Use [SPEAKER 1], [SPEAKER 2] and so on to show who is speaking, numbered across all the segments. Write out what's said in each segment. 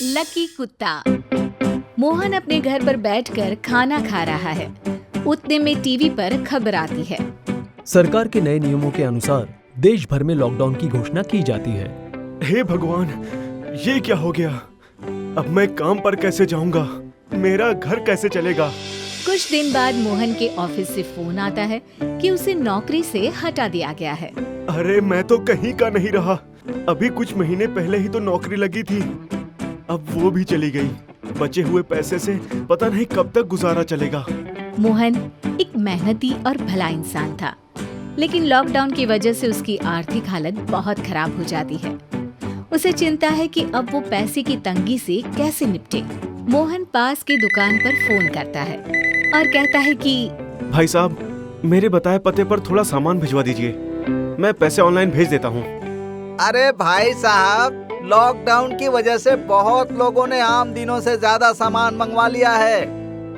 [SPEAKER 1] Lucky कुत्ता। मोहन अपने घर पर बैठकर खाना खा रहा है। उतने में टीवी पर खबर आती है।
[SPEAKER 2] सरकार के नए नियमों के अनुसार देश भर में लॉकडाउन की घोषणा की जाती है।
[SPEAKER 3] हे भगवान, ये क्या हो गया? अब मैं काम पर कैसे जाऊंगा? मेरा घर कैसे चलेगा?
[SPEAKER 1] कुछ दिन बाद मोहन के ऑफिस से फोन आता है कि उसे नौकरी से हटा दिया गया है।
[SPEAKER 3] अरे मैं तो कहीं का नहीं रहा। अभी कुछ महीने पहले ही तो नौकरी लगी थी, अब वो भी चली गई। बचे हुए पैसे से पता नहीं कब तक गुजारा चलेगा।
[SPEAKER 1] मोहन एक मेहनती और भला इंसान था, लेकिन लॉकडाउन की वजह से उसकी आर्थिक हालत बहुत खराब हो जाती है। उसे चिंता है कि अब वो पैसे की तंगी से कैसे निपटे। मोहन पास की दुकान पर फोन करता है और कहता है कि
[SPEAKER 3] भाई साहब, मेरे बताए पते पर थोड़ा सामान भिजवा दीजिए, मैं पैसे ऑनलाइन भेज देता हूँ।
[SPEAKER 4] अरे भाई साहब, लॉकडाउन की वजह से बहुत लोगों ने आम दिनों से ज्यादा सामान मंगवा लिया है।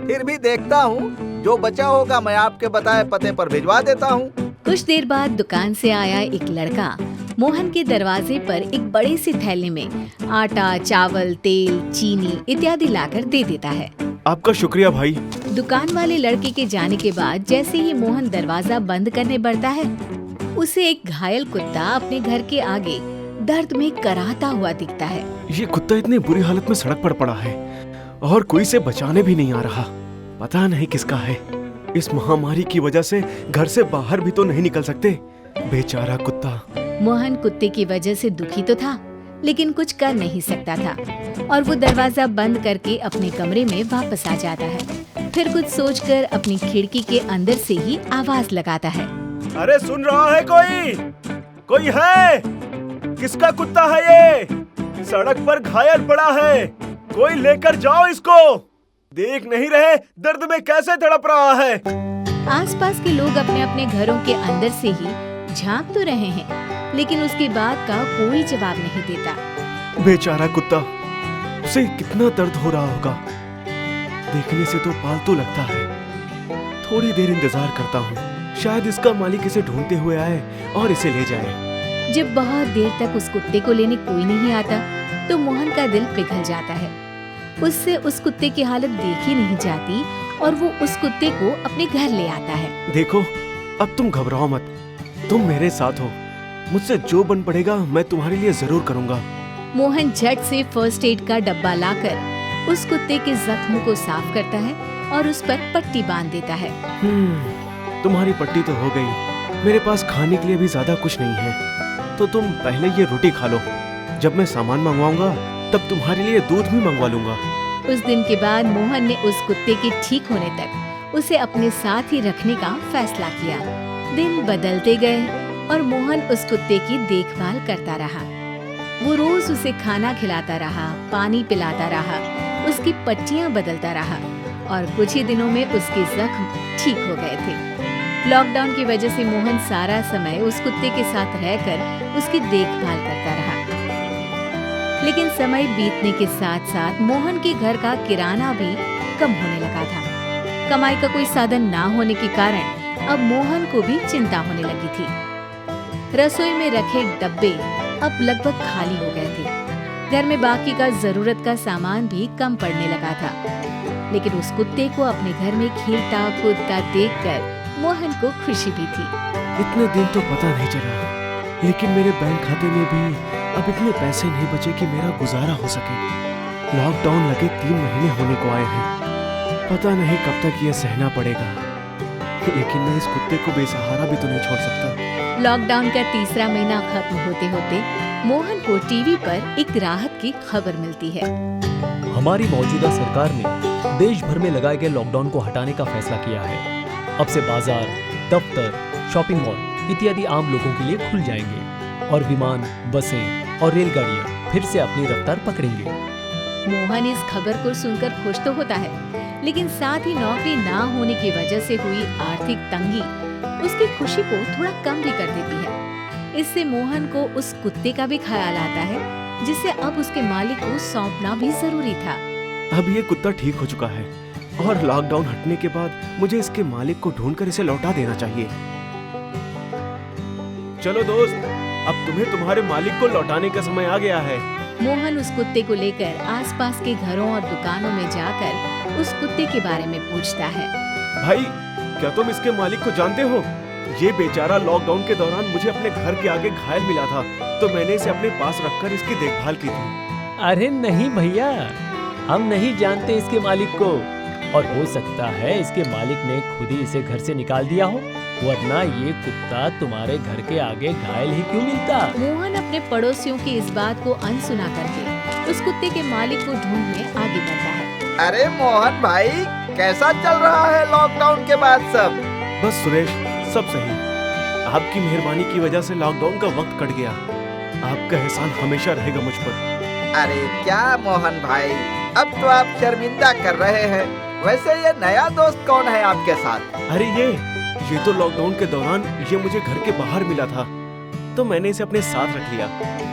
[SPEAKER 4] फिर भी देखता हूँ, जो बचा होगा मैं आपके बताए पते पर भिजवा देता हूँ।
[SPEAKER 1] कुछ देर बाद दुकान से आया एक लड़का मोहन के दरवाजे पर एक बड़ी सी थैली में आटा, चावल, तेल, चीनी इत्यादि लाकर दे देता है।
[SPEAKER 3] आपका शुक्रिया भाई।
[SPEAKER 1] दुकान वाले लड़के के जाने के बाद जैसे ही मोहन दरवाजा बंद करने बढ़ता है, उसे एक घायल कुत्ता अपने घर के आगे दर्द में कराहता हुआ दिखता है।
[SPEAKER 3] ये कुत्ता इतनी बुरी हालत में सड़क पर पड़ा है और कोई इसे बचाने भी नहीं आ रहा। पता नहीं किसका है। इस महामारी की वजह से घर से बाहर भी तो नहीं निकल सकते। बेचारा कुत्ता।
[SPEAKER 1] मोहन कुत्ते की वजह से दुखी तो था, लेकिन कुछ कर नहीं सकता था और वो दरवाजा बंद करके अपने कमरे में वापस आ जाता है। फिर कुछ सोचकर अपनी खिड़की के अंदर से ही आवाज लगाता है।
[SPEAKER 3] अरे सुन रहा है कोई? कोई है? किसका कुत्ता है ये? सड़क पर घायल पड़ा है, कोई लेकर जाओ इसको। देख नहीं रहे दर्द में कैसे तड़प रहा है।
[SPEAKER 1] आसपास के लोग अपने अपने घरों के अंदर से ही झांक तो रहे हैं, लेकिन उसकी बात का कोई जवाब नहीं देता।
[SPEAKER 3] बेचारा कुत्ता, उसे कितना दर्द हो रहा होगा। देखने से तो पालतू लगता है। थोड़ी देर इंतजार करता हूँ, शायद इसका मालिक इसे ढूंढते हुए आए और इसे ले जाए।
[SPEAKER 1] जब बहुत देर तक उस कुत्ते को लेने कोई नहीं आता, तो मोहन का दिल पिघल जाता है। उससे उस कुत्ते की हालत देखी नहीं जाती और वो उस कुत्ते को अपने घर ले आता है।
[SPEAKER 3] देखो, अब तुम घबराओ मत, तुम मेरे साथ हो। मुझसे जो बन पड़ेगा मैं तुम्हारे लिए जरूर करूँगा।
[SPEAKER 1] मोहन झट से फर्स्ट एड का डब्बा लाकर उस कुत्ते के जख्म को साफ करता है और उस पर पट्टी बांध देता है।
[SPEAKER 3] तुम्हारी पट्टी तो हो गई। मेरे पास खाने के लिए भी ज्यादा कुछ नहीं है, तो तुम पहले ये रोटी खा लो। जब मैं सामान मंगवाऊंगा तब तुम्हारे लिए दूध भी मंगवा लूंगा।
[SPEAKER 1] उस दिन के बाद मोहन ने उस कुत्ते के ठीक होने तक उसे अपने साथ ही रखने का फैसला किया। दिन बदलते गए और मोहन उस कुत्ते की देखभाल करता रहा। वो रोज उसे खाना खिलाता रहा, पानी पिलाता रहा, उसकी पट्टियां बदलता रहा और कुछ ही दिनों में उसके जख्म ठीक हो गए थे। लॉकडाउन की वजह से मोहन सारा समय उस कुत्ते के साथ रहकर उसकी देखभाल करता रहा। लेकिन समय बीतने के साथ साथ मोहन के घर का किराना भी कम होने लगा था। कमाई का कोई साधन ना होने के कारण अब मोहन को भी चिंता होने लगी थी। रसोई में रखे डब्बे अब लगभग खाली हो गए थे। घर में बाकी का जरूरत का सामान भी कम पड़ने लगा था। लेकिन उस कुत्ते को अपने घर में खेलता कूदता देखकर मोहन को खुशी भी थी।
[SPEAKER 3] इतने दिन तो पता नहीं चला, लेकिन मेरे बैंक खाते में भी अब इतने पैसे नहीं बचे कि मेरा गुजारा हो सके। लॉकडाउन लगे 3 महीने होने को आए हैं। पता नहीं कब तक ये सहना पड़ेगा, लेकिन मैं इस कुत्ते को बेसहारा भी तो नहीं छोड़ सकता।
[SPEAKER 1] लॉकडाउन का तीसरा महीना खत्म होते होते मोहन को टीवी पर एक राहत की खबर मिलती है।
[SPEAKER 2] हमारी मौजूदा सरकार ने देश भर में लगाए गए लॉकडाउन को हटाने का फैसला किया है। अब से बाजार, दफ्तर, शॉपिंग मॉल इत्यादि आम लोगों के लिए खुल जाएंगे और विमान, बसें और रेलगाड़ियां फिर से अपनी रफ्तार पकड़ेंगे।
[SPEAKER 1] मोहन इस खबर को सुनकर खुश तो होता है, लेकिन साथ ही नौकरी ना होने की वजह से हुई आर्थिक तंगी उसकी खुशी को थोड़ा कम भी कर देती है। इससे मोहन को उस कुत्ते का भी ख्याल आता है, जिसे अब उसके मालिक को सौंपना भी जरूरी था।
[SPEAKER 3] अब ये कुत्ता ठीक हो चुका है और लॉकडाउन हटने के बाद मुझे इसके मालिक को ढूंढकर इसे लौटा देना चाहिए। चलो दोस्त, अब तुम्हें तुम्हारे मालिक को लौटाने का समय आ गया है।
[SPEAKER 1] मोहन उस कुत्ते को लेकर आसपास के घरों और दुकानों में जाकर उस कुत्ते के बारे में पूछता है।
[SPEAKER 3] भाई, क्या तुम इसके मालिक को जानते हो? ये बेचारा लॉकडाउन के दौरान मुझे अपने घर के आगे घायल मिला था, तो मैंने इसे अपने पास रखकर इसकी देखभाल की थी।
[SPEAKER 2] अरे नहीं भैया, हम नहीं जानते इसके मालिक को, और हो सकता है इसके मालिक ने खुद ही इसे घर से निकाल दिया हो, वरना ये कुत्ता तुम्हारे घर के आगे घायल ही क्यों मिलता?
[SPEAKER 1] मोहन अपने पड़ोसियों की इस बात को अनसुना करके उस कुत्ते के मालिक को ढूंढने आगे बढ़ता है।
[SPEAKER 4] अरे मोहन भाई, कैसा चल रहा है लॉकडाउन के बाद सब?
[SPEAKER 3] बस सुरेश, सब सही। आपकी मेहरबानी की वजह से लॉकडाउन का वक्त कट गया। आपका एहसान हमेशा रहेगा मुझ पर।
[SPEAKER 4] अरे क्या मोहन भाई, अब तो आप शर्मिंदा कर रहे हैं। वैसे ये नया दोस्त कौन है आपके साथ?
[SPEAKER 3] अरे ये तो लॉकडाउन के दौरान ये मुझे घर के बाहर मिला था, तो मैंने इसे अपने साथ रख लिया।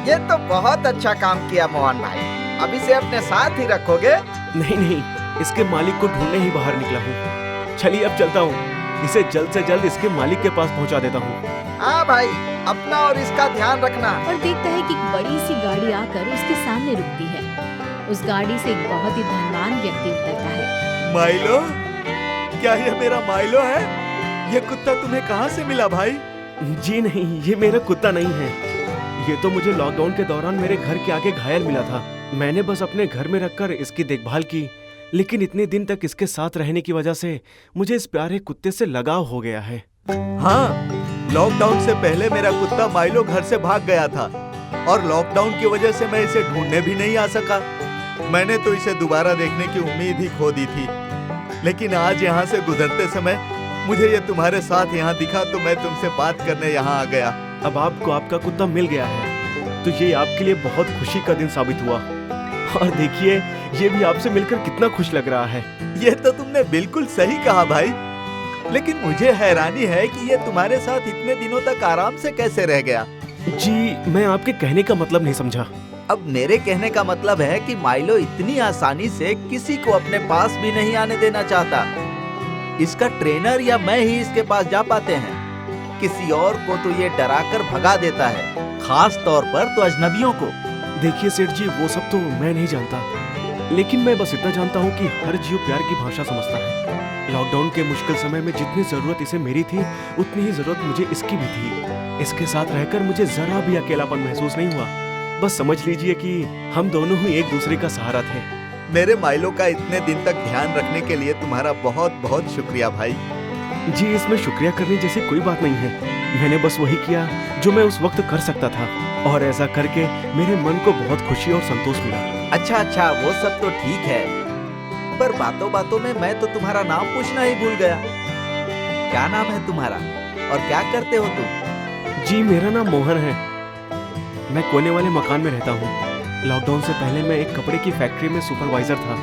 [SPEAKER 4] ये तो बहुत अच्छा काम किया मोहन भाई। अब इसे अपने साथ ही रखोगे?
[SPEAKER 3] नहीं, इसके मालिक को ढूंढने ही बाहर निकला हूँ। चलिए अब चलता हूँ, इसे जल्द से जल्द इसके मालिक के पास पहुँचा देता हूँ।
[SPEAKER 4] हाँ भाई, अपना और इसका ध्यान रखना।
[SPEAKER 1] और देखता है कि एक बड़ी सी गाड़ी आकर उसके सामने रुकती है। उस गाड़ी से एक बहुत ही धनवान व्यक्ति उतरता है।
[SPEAKER 5] माइलो, क्या ये मेरा माइलो है? ये कुत्ता तुम्हें कहाँ से मिला भाई?
[SPEAKER 3] जी नहीं, ये मेरा कुत्ता नहीं है। ये तो मुझे लॉकडाउन के दौरान मेरे घर के आगे घायल मिला था। मैंने बस अपने घर में रखकर इसकी देखभाल की, लेकिन इतने दिन तक इसके साथ रहने की वजह से मुझे इस प्यारे कुत्ते से लगाव हो गया है।
[SPEAKER 5] हाँ, लॉकडाउन से पहले मेरा कुत्ता माइलो घर से भाग गया था और लॉकडाउन की वजह से मैं इसे ढूंढने भी नहीं आ सका। मैंने तो इसे दोबारा देखने की उम्मीद ही खो दी थी, लेकिन आज यहाँ से गुजरते समय मुझे ये तुम्हारे साथ यहाँ दिखा, तो मैं तुमसे बात करने यहाँ आ गया।
[SPEAKER 3] अब आपको आपका कुत्ता मिल गया है, तो ये आपके लिए बहुत खुशी का दिन साबित हुआ। और देखिए, ये भी आपसे मिलकर कितना खुश लग रहा है।
[SPEAKER 5] ये तो तुमने बिल्कुल सही कहा भाई, लेकिन मुझे हैरानी है कि ये तुम्हारे साथ इतने दिनों तक आराम से कैसे रह गया?
[SPEAKER 3] जी, मैं आपके कहने का मतलब नहीं समझा।
[SPEAKER 4] अब मेरे कहने का मतलब है कि माइलो इतनी आसानी से किसी को अपने पास भी नहीं आने देना चाहता। इसका ट्रेनर या मैं ही इसके पास जा पाते हैं। किसी और को तो ये डराकर भगा देता है, खास तौर पर तो अजनबियों को।
[SPEAKER 3] देखिए सेठ जी, वो सब तो मैं नहीं जानता, लेकिन मैं बस इतना जानता हूँ कि हर जीव प्यार की भाषा समझता है। लॉकडाउन के मुश्किल समय में जितनी जरूरत इसे मेरी थी, उतनी ही जरूरत मुझे इसकी भी थी। इसके साथ रहकर मुझे जरा भी अकेलापन महसूस नहीं हुआ। बस समझ लीजिए कि हम दोनों ही एक दूसरे का सहारा थे।
[SPEAKER 5] मेरे माइलो का इतने दिन तक ध्यान रखने के लिए तुम्हारा बहुत बहुत शुक्रिया भाई।
[SPEAKER 3] जी, इसमें शुक्रिया करने जैसी कोई बात नहीं है। मैंने बस वही किया जो मैं उस वक्त कर सकता था, और ऐसा करके मेरे मन को बहुत खुशी और संतोष मिला।
[SPEAKER 4] अच्छा, वो सब तो ठीक है, पर बातों बातों में मैं तो तुम्हारा नाम पूछना ही भूल गया। क्या नाम है तुम्हारा और क्या करते हो तुम?
[SPEAKER 3] जी, मेरा नाम मोहन है। मैं कोने वाले मकान में रहता हूँ। लॉकडाउन से पहले मैं एक कपड़े की फैक्ट्री में सुपरवाइजर था,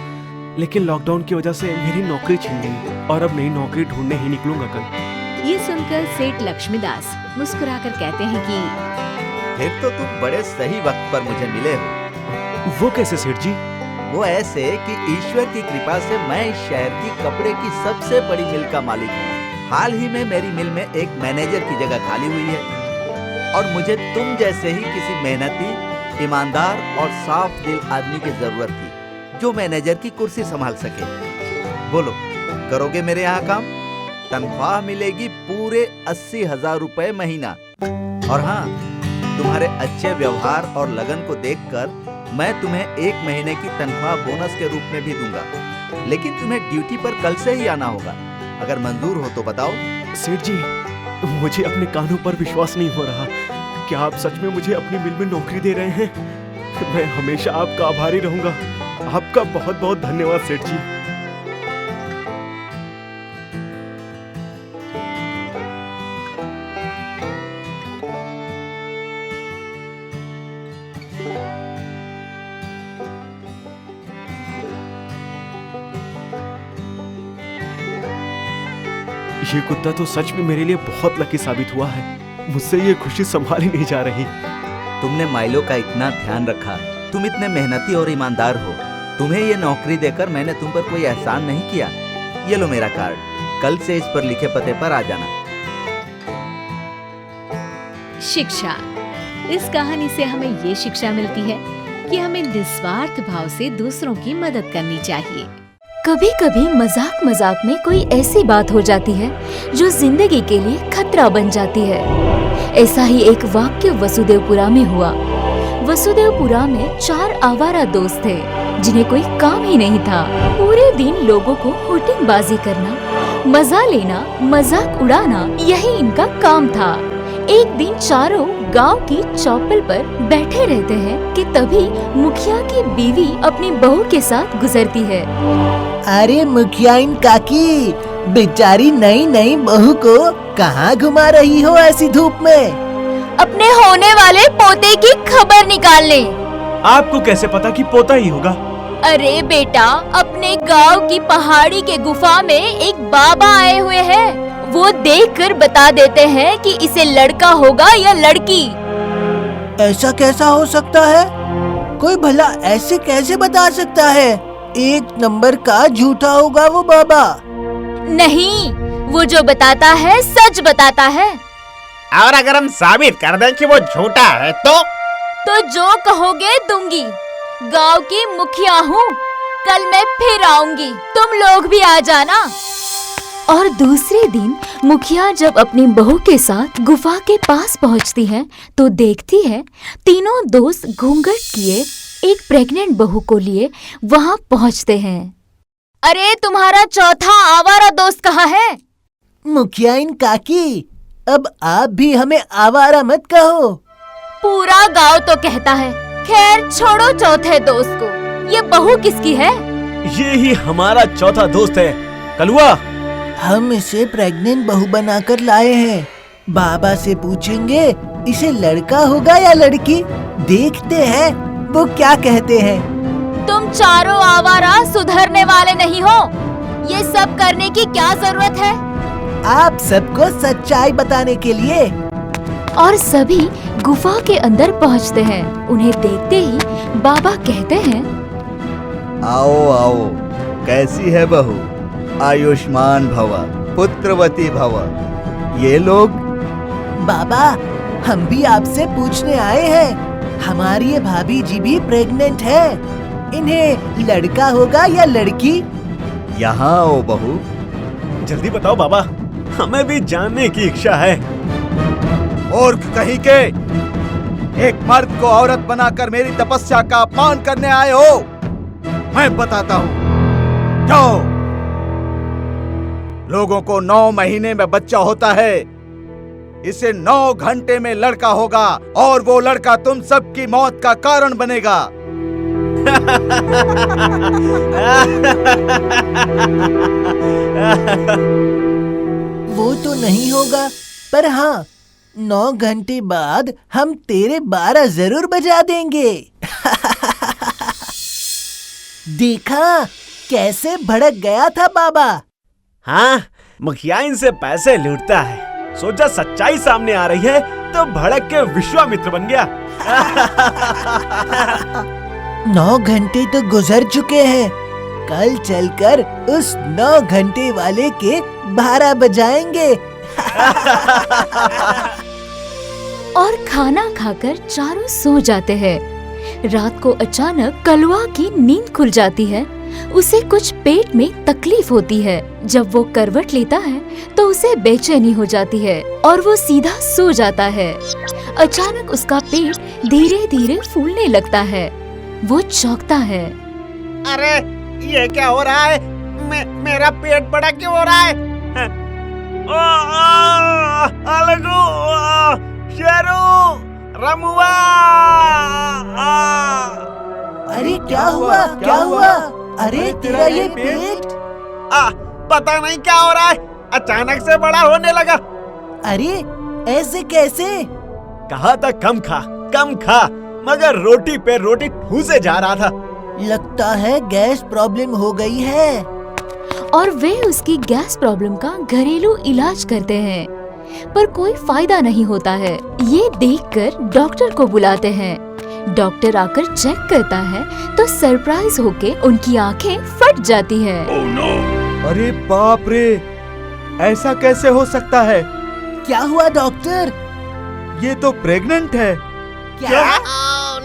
[SPEAKER 3] लेकिन लॉकडाउन की वजह से मेरी नौकरी छीन गई और अब नई नौकरी ढूंढने ही निकलूंगा कल।
[SPEAKER 1] ये सुनकर सेठ लक्ष्मीदास मुस्कुराकर कहते हैं कि
[SPEAKER 4] फिर तो तुम बड़े सही वक्त पर मुझे मिले हो।
[SPEAKER 3] वो कैसे सेठ जी?
[SPEAKER 4] वो ऐसे कि ईश्वर की कृपा से मैं इस शहर की कपड़े की सबसे बड़ी मिल का मालिक हूँ। हाल ही में मेरी मिल में एक मैनेजर की जगह खाली हुई है, और मुझे तुम जैसे ही किसी मेहनती, ईमानदार और साफ दिल आदमी की जरूरत थी, जो मैनेजर की कुर्सी संभाल सके। बोलो, करोगे मेरे यहाँ काम? तनख्वाह मिलेगी पूरे 80,000 रुपए महीना। और हाँ, तुम्हारे अच्छे व्यवहार और लगन को देखकर मैं तुम्हें 1 महीने की तनख्वाह बोनस के रूप में भी दूंगा, लेकिन तुम्हें ड्यूटी पर कल से ही आना होगा। अगर मंजूर हो तो बताओ।
[SPEAKER 3] सेठ जी, मुझे अपने कानों पर विश्वास नहीं हो रहा। क्या आप सच में मुझे अपनी मिल में नौकरी दे रहे हैं? मैं हमेशा आपका आभारी रहूंगा। आपका बहुत बहुत धन्यवाद सेठ जी। ये कुत्ता तो सच में मेरे लिए बहुत लकी साबित हुआ है। मुझसे ये खुशी संभाली नहीं जा रही।
[SPEAKER 4] तुमने माइलो का इतना ध्यान रखा, तुम इतने मेहनती और ईमानदार हो। तुम्हें ये नौकरी देकर मैंने तुम पर कोई एहसान नहीं किया। ये लो मेरा कार्ड, कल से इस पर लिखे पते पर आ जाना।
[SPEAKER 1] शिक्षा। इस कहानी से हमें ये शिक्षा मिलती है कि हमें निस्वार्थ भाव से दूसरों की मदद करनी चाहिए।
[SPEAKER 6] कभी कभी मजाक मजाक में कोई ऐसी बात हो जाती है जो जिंदगी के लिए खतरा बन जाती है। ऐसा ही एक वाक्य वसुदेवपुरा में हुआ। वसुदेवपुरा में 4 आवारा दोस्त थे जिन्हें कोई काम ही नहीं था। पूरे दिन लोगों को हुटिंगबाजी करना, मजा लेना, मजाक उड़ाना, यही इनका काम था। एक दिन चारों गांव की चौपल पर बैठे रहते हैं कि तभी मुखिया की बीवी अपनी बहू के साथ गुजरती है।
[SPEAKER 7] अरे मुखियाइन काकी, बेचारी नई नई बहू को कहाँ घुमा रही हो ऐसी धूप में?
[SPEAKER 6] अपने होने वाले पोते की खबर निकालने।
[SPEAKER 3] आपको कैसे पता कि पोता ही होगा?
[SPEAKER 6] अरे बेटा, अपने गांव की पहाड़ी के गुफा में एक बाबा आए हुए हैं। वो देखकर बता देते हैं कि इसे लड़का होगा या लड़की।
[SPEAKER 7] ऐसा कैसा हो सकता है? कोई भला ऐसे कैसे बता सकता है? एक नंबर का झूठा होगा वो बाबा।
[SPEAKER 6] नहीं, वो जो बताता है सच बताता है।
[SPEAKER 8] और अगर हम साबित कर दें कि वो झूठा है तो
[SPEAKER 6] जो कहोगे दूंगी। गांव की मुखिया हूँ, कल मैं फिर आऊंगी, तुम लोग भी आ जाना। और दूसरे दिन मुखिया जब अपनी बहू के साथ गुफा के पास पहुँचती है तो देखती है तीनों दोस्त घूंघट किए एक प्रेग्नेंट बहू को लिए वहाँ पहुँचते हैं। अरे तुम्हारा चौथा आवारा दोस्त कहाँ है?
[SPEAKER 7] मुखियाइन काकी, अब आप भी हमें आवारा मत कहो।
[SPEAKER 6] पूरा गांव तो कहता है। खैर छोड़ो चौथे दोस्त को, ये बहू किसकी है?
[SPEAKER 3] ये ही हमारा चौथा दोस्त है, कलुआ।
[SPEAKER 7] हम इसे प्रेग्नेंट बहू बनाकर लाए हैं। बाबा से पूछेंगे इसे लड़का होगा या लड़की। देखते हैं वो क्या कहते हैं।
[SPEAKER 6] तुम चारों आवारा सुधरने वाले नहीं हो। ये सब करने की क्या जरूरत है?
[SPEAKER 7] आप सबको सच्चाई बताने के लिए।
[SPEAKER 6] और सभी गुफा के अंदर पहुंचते हैं। उन्हें देखते ही बाबा कहते हैं,
[SPEAKER 5] आओ आओ, कैसी है बहू? आयुष्मान भव, पुत्रवती भव। ये लोग?
[SPEAKER 7] बाबा, हम भी आपसे पूछने आए हैं। हमारी ये भाभी जी भी प्रेग्नेंट है। इन्हें लड़का होगा या लड़की?
[SPEAKER 5] यहाँ आओ बहू।
[SPEAKER 3] जल्दी बताओ बाबा, हमें भी जानने की इच्छा है।
[SPEAKER 4] मूर्ख कहीं के, एक मर्द को औरत बनाकर मेरी तपस्या का अपमान करने आए हो। मैं बताता हूँ। जाओ, लोगों को 9 महीने में बच्चा होता है। इसे 9 घंटे में लड़का होगा और वो लड़का तुम सबकी मौत का कारण बनेगा।
[SPEAKER 7] वो तो नहीं होगा, पर हाँ, 9 घंटे बाद हम तेरे 12 जरूर बजा देंगे। देखा कैसे भड़क गया था बाबा।
[SPEAKER 3] हाँ, मुखिया इनसे पैसे लूटता है। सोचा सच्चाई सामने आ रही है तो भड़क के विश्वामित्र बन गया।
[SPEAKER 7] 9 घंटे तो गुजर चुके हैं। कल चलकर उस 9 घंटे वाले के 12 बजाएंगे।
[SPEAKER 6] और खाना खाकर चारों सो जाते हैं। रात को अचानक कलुआ की नींद खुल जाती है। उसे कुछ पेट में तकलीफ होती है। जब वो करवट लेता है तो उसे बेचैनी हो जाती है और वो सीधा सो जाता है। अचानक उसका पेट धीरे धीरे फूलने लगता है। वो चौंकता है।
[SPEAKER 8] अरे ये क्या हो रहा है? मेरा पेट बड़ा क्यों हो रहा है?
[SPEAKER 3] अलगू, शेरू, रमुआ।
[SPEAKER 7] अरे क्या हुआ, क्या हुआ? अरे तेरा ये पेट।
[SPEAKER 8] पता नहीं क्या हो रहा है, अचानक से बड़ा होने लगा।
[SPEAKER 7] अरे ऐसे कैसे?
[SPEAKER 3] कहा था कम खा, मगर रोटी पे रोटी ठूसे जा रहा था।
[SPEAKER 7] लगता है गैस प्रॉब्लम हो गई है।
[SPEAKER 6] और वे उसकी गैस प्रॉब्लम का घरेलू इलाज करते हैं, पर कोई फायदा नहीं होता है। ये देखकर डॉक्टर को बुलाते हैं। डॉक्टर आकर चेक करता है तो सरप्राइज होके उनकी आंखें फट जाती है।
[SPEAKER 4] अरे बाप रे, ऐसा कैसे हो सकता है?
[SPEAKER 7] क्या हुआ डॉक्टर?
[SPEAKER 4] ये तो प्रेग्नेंट है।
[SPEAKER 7] क्या?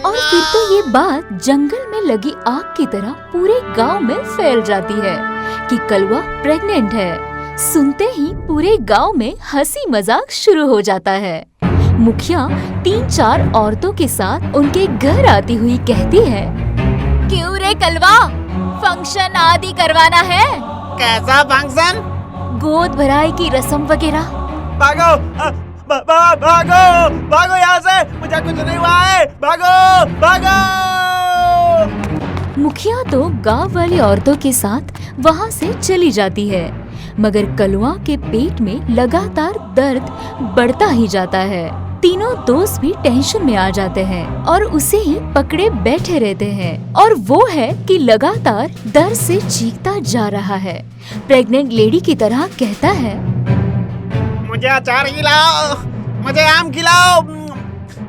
[SPEAKER 6] और फिर तो ये बात जंगल में लगी आग की तरह पूरे गांव में फैल जाती है कि कलवा प्रेग्नेंट है। सुनते ही पूरे गांव में हंसी मजाक शुरू हो जाता है। मुखिया 3-4 औरतों के साथ उनके घर आती हुई कहती है, क्यों रे कलवा, फंक्शन आदि करवाना है?
[SPEAKER 8] कैसा फंक्शन?
[SPEAKER 6] गोद भराई की रस्म वगैरह।
[SPEAKER 8] भागो भागो भागो यहाँ से, मुझे कुछ नहीं हुआ है, भागो भागो।
[SPEAKER 6] मुखिया तो गांव वाली औरतों के साथ वहाँ से चली जाती है, मगर कलवा के पेट में लगातार दर्द बढ़ता ही जाता है। तीनों दोस्त भी टेंशन में आ जाते हैं और उसे ही पकड़े बैठे रहते हैं, और वो है कि लगातार दर्द से चीखता जा रहा है। प्रेग्नेंट लेडी की तरह कहता है,
[SPEAKER 8] मुझे अचार खिलाओ, मुझे आम खिलाओ,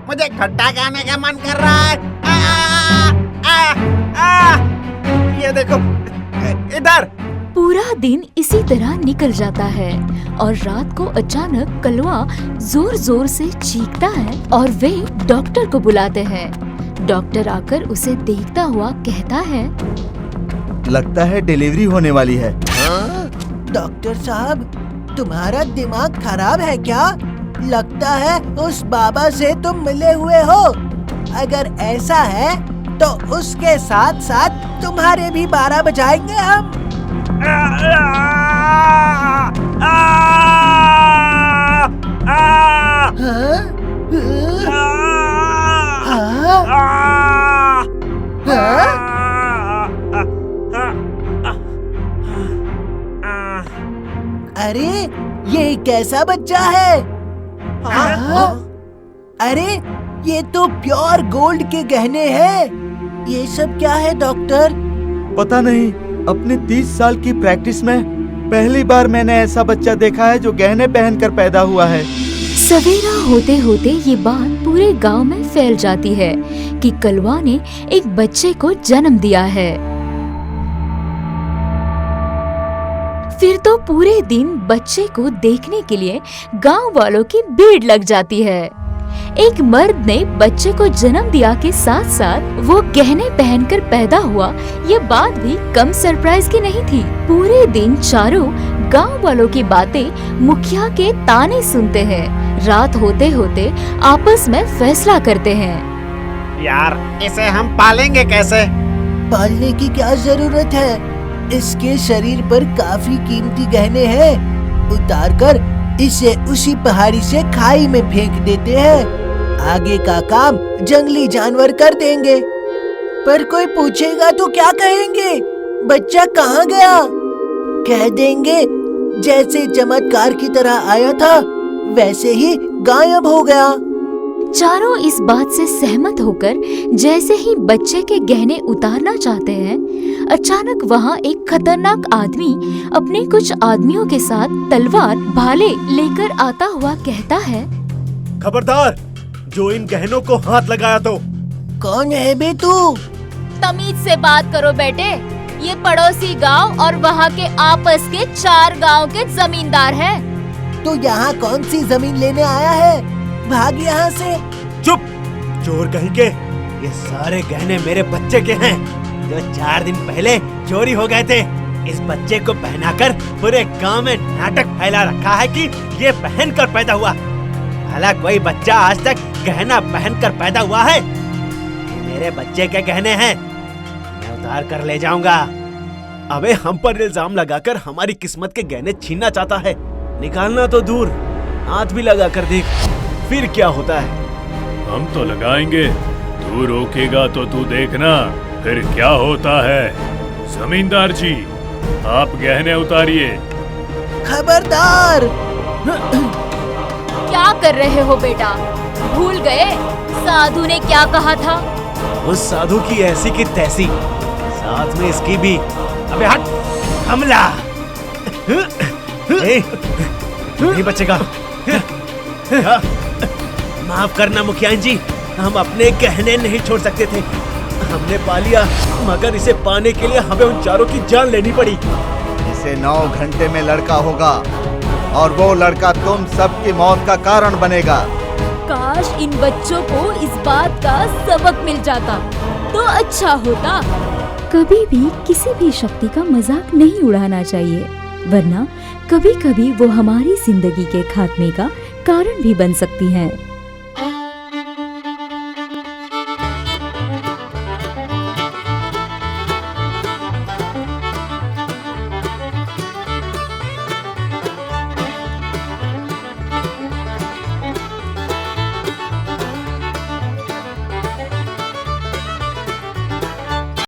[SPEAKER 8] मुझे खट्टा खाने का मन कर रहा है। ये देखो इधर।
[SPEAKER 6] पूरा दिन इसी तरह निकल जाता है और रात को अचानक कलवा जोर जोर से चीखता है और वे डॉक्टर को बुलाते हैं। डॉक्टर आकर उसे देखता हुआ कहता है,
[SPEAKER 5] लगता है डिलीवरी होने वाली है।
[SPEAKER 7] डॉक्टर साहब, तुम्हारा दिमाग खराब है क्या? लगता है उस बाबा से तुम मिले हुए हो। अगर ऐसा है तो उसके साथ साथ तुम्हारे भी 12 बजाएंगे हम। अरे ये कैसा बच्चा है? अरे ये तो प्योर गोल्ड के गहने हैं। ये सब क्या है डॉक्टर?
[SPEAKER 5] पता नहीं, अपने 30 साल की प्रैक्टिस में पहली बार मैंने ऐसा बच्चा देखा है जो गहने पहनकर पैदा हुआ है।
[SPEAKER 6] सवेरा होते होते ये बात पूरे गांव में फैल जाती है कि कलवा ने एक बच्चे को जन्म दिया है। फिर तो पूरे दिन बच्चे को देखने के लिए गांव वालों की भीड़ लग जाती है। एक मर्द ने बच्चे को जन्म दिया के साथ साथ वो गहने पहनकर पैदा हुआ, ये बात भी कम सरप्राइज की नहीं थी। पूरे दिन चारों गांव वालों की बातें, मुखिया के ताने सुनते हैं। रात होते होते आपस में फैसला करते हैं,
[SPEAKER 8] यार इसे हम पालेंगे कैसे?
[SPEAKER 7] पालने की क्या जरूरत है? इसके शरीर पर काफी कीमती गहने हैं। उतारकर इसे उसी पहाड़ी से खाई में फेंक देते हैं। आगे का काम जंगली जानवर कर देंगे। पर कोई पूछेगा तो क्या कहेंगे? बच्चा कहाँ गया? कह देंगे जैसे चमत्कार की तरह आया था वैसे ही गायब हो गया।
[SPEAKER 6] चारों इस बात से सहमत होकर जैसे ही बच्चे के गहने उतारना चाहते हैं, अचानक वहाँ एक खतरनाक आदमी अपने कुछ आदमियों के साथ तलवार भाले लेकर आता हुआ कहता है,
[SPEAKER 3] खबरदार, जो इन गहनों को हाथ लगाया तो।
[SPEAKER 7] कौन है बे तू?
[SPEAKER 6] तमीज से बात करो बेटे, ये पड़ोसी गांव और वहाँ के आपस के 4 गांव के जमींदार हैं।
[SPEAKER 7] तो यहाँ कौन सी जमीन लेने आया है? भाग यहाँ से।
[SPEAKER 3] चुप, चोर कहीं के। ये सारे गहने मेरे बच्चे के हैं जो 4 दिन पहले चोरी हो गए थे। इस बच्चे को पहनाकर पूरे गांव में नाटक फैला रखा है कि ये पहनकर पैदा हुआ। भला कोई बच्चा आज तक गहना पहनकर पैदा हुआ है? ये मेरे बच्चे के गहने हैं, मैं उतार कर ले जाऊंगा। अबे हम पर इल्जाम लगाकर हमारी किस्मत के गहने छीनना चाहता है। निकालना तो दूर, हाथ भी लगा कर देख, फिर क्या होता है।
[SPEAKER 9] हम तो लगाएंगे, तू रोकेगा तो तू देखना फिर क्या होता है। जमींदार जी, आप गहने उतारिए।
[SPEAKER 7] खबरदार!
[SPEAKER 6] क्या कर रहे हो बेटा? भूल गए साधु ने क्या कहा था?
[SPEAKER 3] उस साधु की ऐसी की तैसी, साथ में इसकी भी। अबे हट, हमला! नहीं बचेगा। माफ करना मुखिया जी, हम अपने गहने नहीं छोड़ सकते थे। हमने पा लिया, मगर इसे पाने के लिए हमें उन चारों की जान लेनी पड़ी।
[SPEAKER 5] इसे 9 घंटे में लड़का होगा और वो लड़का तुम सबकी मौत का कारण बनेगा।
[SPEAKER 6] काश इन बच्चों को इस बात का सबक मिल जाता तो अच्छा होता। कभी भी किसी भी शक्ति का मजाक नहीं उड़ाना चाहिए, वरना कभी कभी वो हमारी जिंदगी के खात्मे का कारण भी बन सकती है।